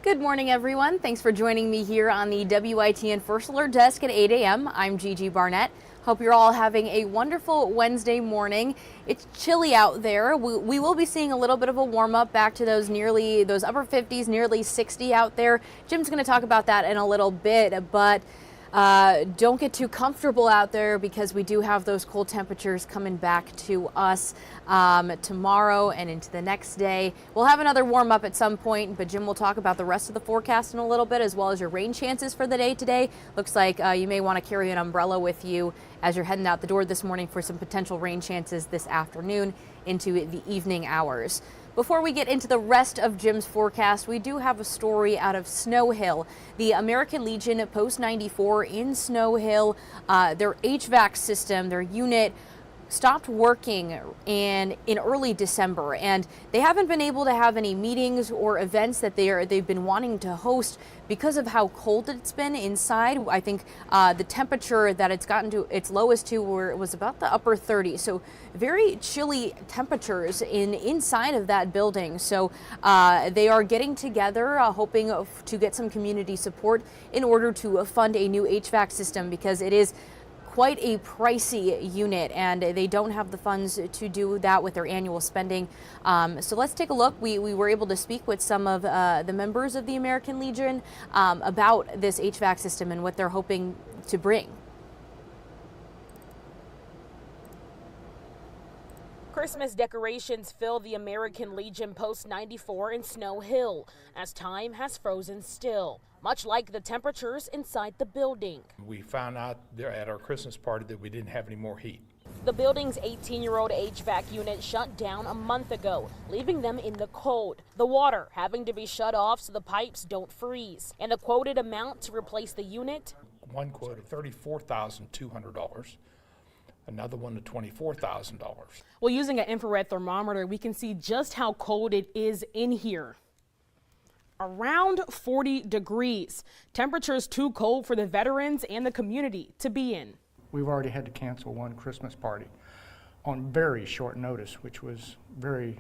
Good morning, everyone. Thanks for joining me here on the WITN First Alert desk at 8 a.m. I'm Gigi Barnett. Hope you're all having a wonderful Wednesday morning. It's chilly out there. We will be seeing a little bit of a warm up back to those upper 50s, nearly 60 out there. Jim's going to talk about that in a little bit, but don't get too comfortable out there because we do have those cold temperatures coming back to us tomorrow and into the next day. We'll have another warm up at some point, but Jim will talk about the rest of the forecast in a little bit, as well as your rain chances for the day today. Looks like you may want to carry an umbrella with you as you're heading out the door this morning for some potential rain chances this afternoon into the evening hours. Before we get into the rest of Jim's forecast, we do have a story out of Snow Hill. The American Legion Post 94 in Snow Hill, their HVAC system, their unit, stopped working in early December, and they haven't been able to have any meetings or events that they've been wanting to host because of how cold it's been inside. I think the temperature that it's gotten to its lowest to was about the upper 30s, so very chilly temperatures inside of that building. So they are getting together, hoping to get some community support in order to fund a new HVAC system, because it is quite a pricey unit, and they don't have the funds to do that with their annual spending. So let's take a look. We were able to speak with some of the members of the American Legion about this HVAC system and what they're hoping to bring. Christmas decorations fill the American Legion Post 94 in Snow Hill as time has frozen still, much like the temperatures inside the building. We found out there at our Christmas party that we didn't have any more heat. The building's 18-year-old HVAC unit shut down a month ago, leaving them in the cold. The water having to be shut off so the pipes don't freeze. And the quoted amount to replace the unit? One quote of $34,200. Another one to $24,000. Well, using an infrared thermometer, we can see just how cold it is in here. Around 40 degrees. Temperatures too cold for the veterans and the community to be in. We've already had to cancel one Christmas party on very short notice, which was very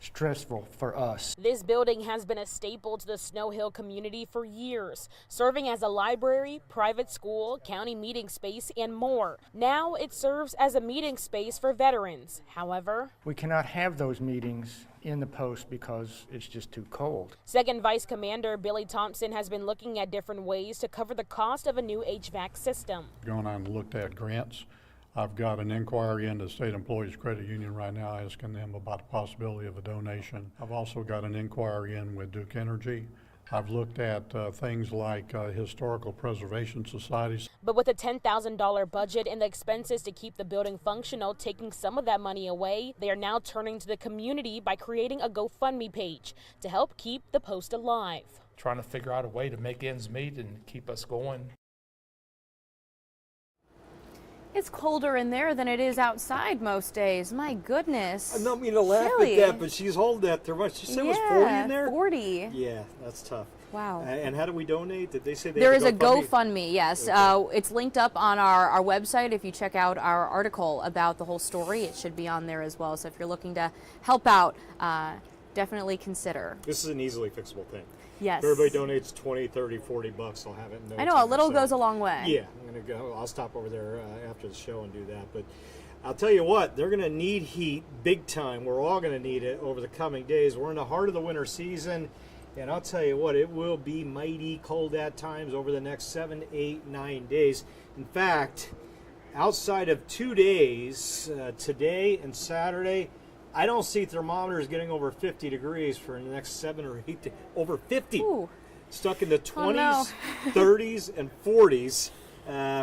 stressful for us. This building has been a staple to the Snow Hill community for years, serving as a library, private school, county meeting space, and more. Now it serves as a meeting space for veterans. However, we cannot have those meetings in the post because it's just too cold. Second Vice Commander Billy Thompson has been looking at different ways to cover the cost of a new HVAC system. Going on and looked at grants. I've got an inquiry into the State Employees Credit Union right now, asking them about the possibility of a donation. I've also got an inquiry in with Duke Energy. I've looked at things like historical preservation societies. But with a $10,000 budget and the expenses to keep the building functional taking some of that money away, they are now turning to the community by creating a GoFundMe page to help keep the post alive. Trying to figure out a way to make ends meet and keep us going. It's colder in there than it is outside most days. My goodness. I don't mean to laugh Chilly. at that, but she's holding that thermometer. She said it was 40 in there? 40. Yeah, that's tough. Wow. And how do we donate? Did they say There have is a GoFundMe, yes. Okay. It's linked up on our website. If you check out our article about the whole story, it should be on there as well. So if you're looking to help out, definitely consider. This is an easily fixable thing. Yes. If everybody donates 20, 30, 40 bucks, I'll have it in no I know, time. a little So, goes a long way. Yeah, I'm going to go. I'll stop over there after the show and do that. But I'll tell you what, they're going to need heat big time. We're all going to need it over the coming days. We're in the heart of the winter season. And I'll tell you what, it will be mighty cold at times over the next 7, 8, 9 days. In fact, outside of 2 days, today and Saturday, I don't see thermometers getting over 50 degrees for the next 7 or 8 days. Over 50. Ooh. Stuck in the 20s, Oh, no. 30s, and 40s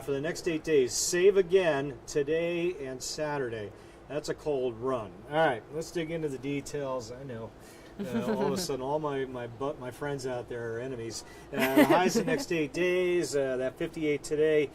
for the next 8 days. Save again today and Saturday. That's a cold run. All right, let's dig into the details. I know. All of a sudden, all my friends out there are enemies. The highs the next 8 days. That 58 today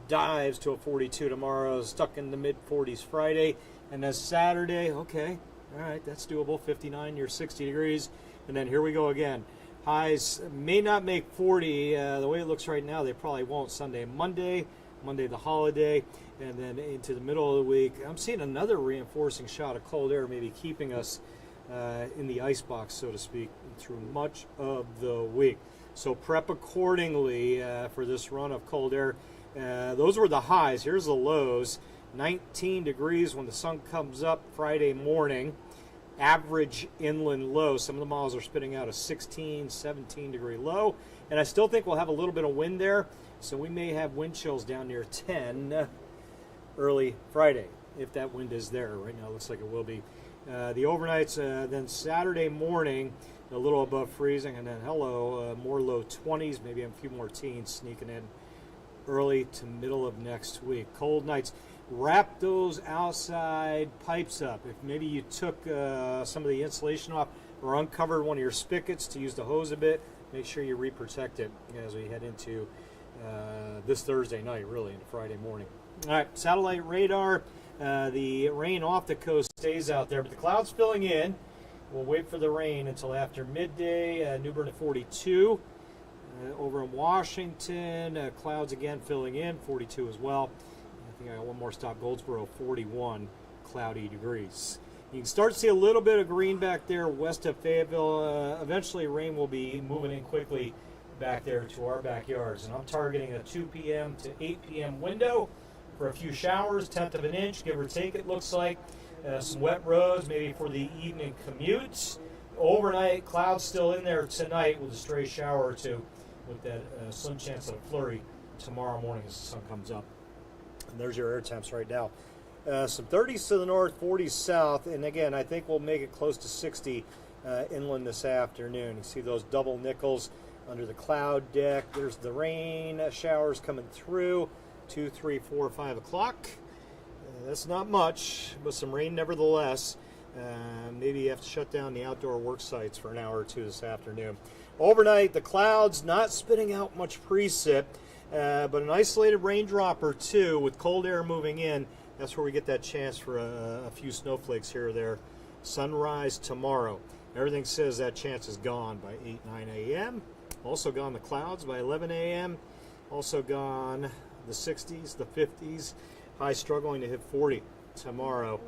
dives to a 42 tomorrow. Stuck in the mid-40s Friday. And then Saturday, okay, all right, that's doable. 59, you're 60 degrees. And then here we go again. Highs may not make 40. The way it looks right now, they probably won't. Sunday, Monday the holiday, and then into the middle of the week. I'm seeing another reinforcing shot of cold air maybe keeping us in the icebox, so to speak, through much of the week. So prep accordingly for this run of cold air. Those were the highs. Here's the lows. 19 degrees when the sun comes up Friday morning. Average inland low. Some of the models are spitting out a 16, 17 degree low. And I still think we'll have a little bit of wind there. So we may have wind chills down near 10 early Friday, if that wind is there. Right now it looks like it will be. The overnights, then Saturday morning, a little above freezing, and then more low 20s, maybe a few more teens sneaking in early to middle of next week. Cold nights. Wrap those outside pipes up. If maybe you took some of the insulation off or uncovered one of your spigots to use the hose a bit, make sure you re-protect it as we head into this Thursday night, really, into Friday morning. All right, satellite radar. The rain off the coast stays out there, but the clouds filling in. We'll wait for the rain until after midday. New Bern at 42. Over in Washington, clouds again filling in, 42 as well. I think I got one more stop, Goldsboro, 41 cloudy degrees. You can start to see a little bit of green back there west of Fayetteville. Eventually rain will be moving in quickly back there to our backyards. And I'm targeting a 2 p.m. to 8 p.m. window for a few showers, 1/10 of an inch, give or take it looks like. Some wet roads, maybe for the evening commutes. Overnight, clouds still in there tonight with a stray shower or two, with that slim chance of a flurry tomorrow morning as the sun comes up. And there's your air temps right now. Some 30s to the north, 40s south, and again, I think we'll make it close to 60 inland this afternoon. You see those double nickels under the cloud deck. There's the rain showers coming through, 2, 3, 4, 5 o'clock. That's not much, but some rain nevertheless. Maybe you have to shut down the outdoor work sites for an hour or two this afternoon. Overnight, the clouds not spitting out much precip, but an isolated raindrop or two with cold air moving in. That's where we get that chance for a few snowflakes here or there. Sunrise tomorrow. Everything says that chance is gone by 8, 9 a.m. Also gone the clouds by 11 a.m. Also gone the 60s, the 50s. High struggling to hit 40 tomorrow.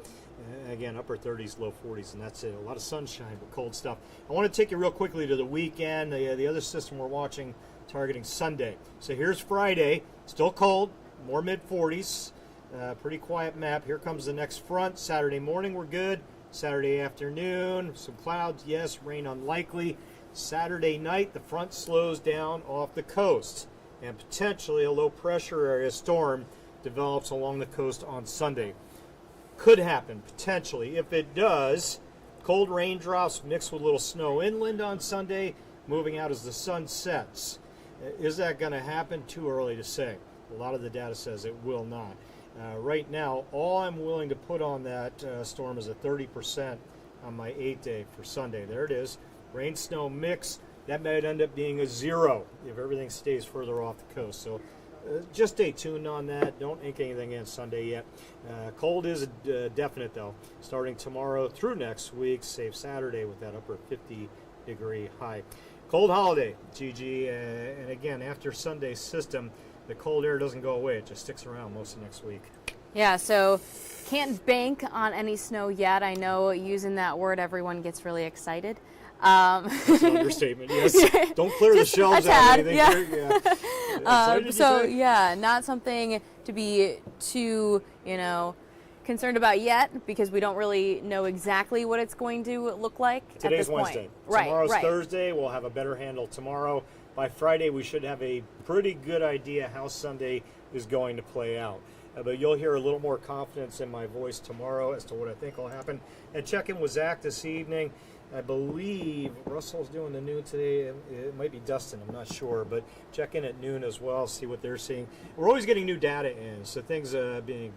Again, upper 30s, low 40s, and that's it. A lot of sunshine, but cold stuff. I want to take you real quickly to the weekend. The other system we're watching, targeting Sunday. So here's Friday. Still cold, more mid-40s. Pretty quiet map. Here comes the next front. Saturday morning, we're good. Saturday afternoon, some clouds, yes. Rain unlikely. Saturday night, the front slows down off the coast, and potentially a low-pressure area storm develops along the coast on Sunday. Could happen, potentially. If it does, cold raindrops mixed with a little snow inland on Sunday, moving out as the sun sets. Is that going to happen? Too early to say. A lot of the data says it will not. Right now, all I'm willing to put on that storm is a 30% on my 8-day for Sunday. There it is. Rain, snow mix. That might end up being a 0 if everything stays further off the coast. So just stay tuned on that. Don't ink anything in Sunday yet. Cold is definite, though, starting tomorrow through next week, save Saturday with that upper 50-degree high. Cold holiday, Gigi, and again, after Sunday's system, the cold air doesn't go away. It just sticks around most of next week. Yeah, so can't bank on any snow yet. I know using that word, everyone gets really excited. That's an understatement, yes. Don't clear the shelves out. Anything. Yeah. So, yeah, not something to be too, concerned about yet, because we don't really know exactly what it's going to look like at this point. Today's Wednesday. Tomorrow's Thursday. We'll have a better handle tomorrow. By Friday, we should have a pretty good idea how Sunday is going to play out. But you'll hear a little more confidence in my voice tomorrow as to what I think will happen. And check in with Zach this evening. I believe Russell's doing the noon today. It might be Dustin, I'm not sure, but check in at noon as well, see what they're seeing. We're always getting new data in, so things being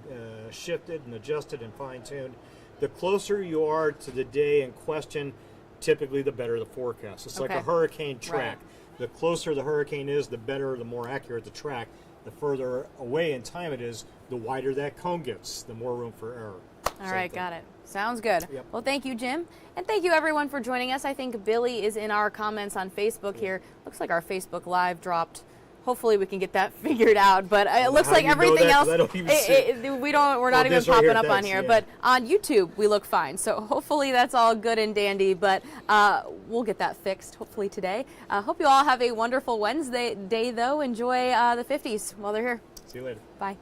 shifted and adjusted and fine-tuned. The closer you are to the day in question, typically the better the forecast. It's like a hurricane track. Right. The closer the hurricane is, the better, the more accurate the track. The further away in time it is, the wider that cone gets, the more room for error. All right, got it. Sounds good. Yep. Well, thank you, Jim. And thank you, everyone, for joining us. I think Billy is in our comments on Facebook here. Looks like our Facebook Live dropped hopefully we can get that figured out. But it looks how like you know everything that, else, 'cause I don't even see we're not even this right popping here, up on thanks, here. yeah. But on YouTube, we look fine. So hopefully that's all good and dandy. But we'll get that fixed hopefully today. Hope you all have a wonderful Wednesday day, though. Enjoy the 50s while they're here. See you later. Bye.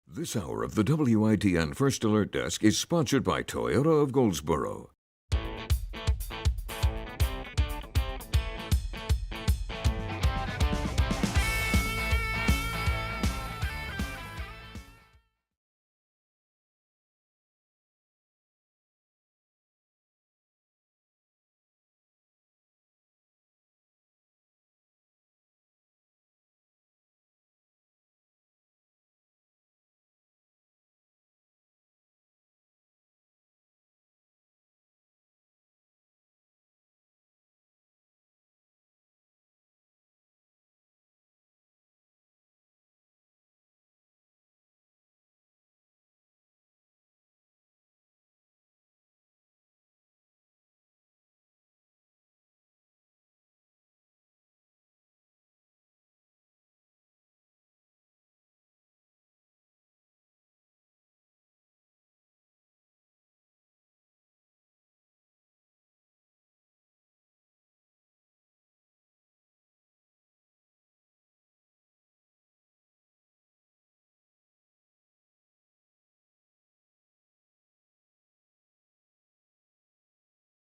This hour of the WITN First Alert Desk is sponsored by Toyota of Goldsboro.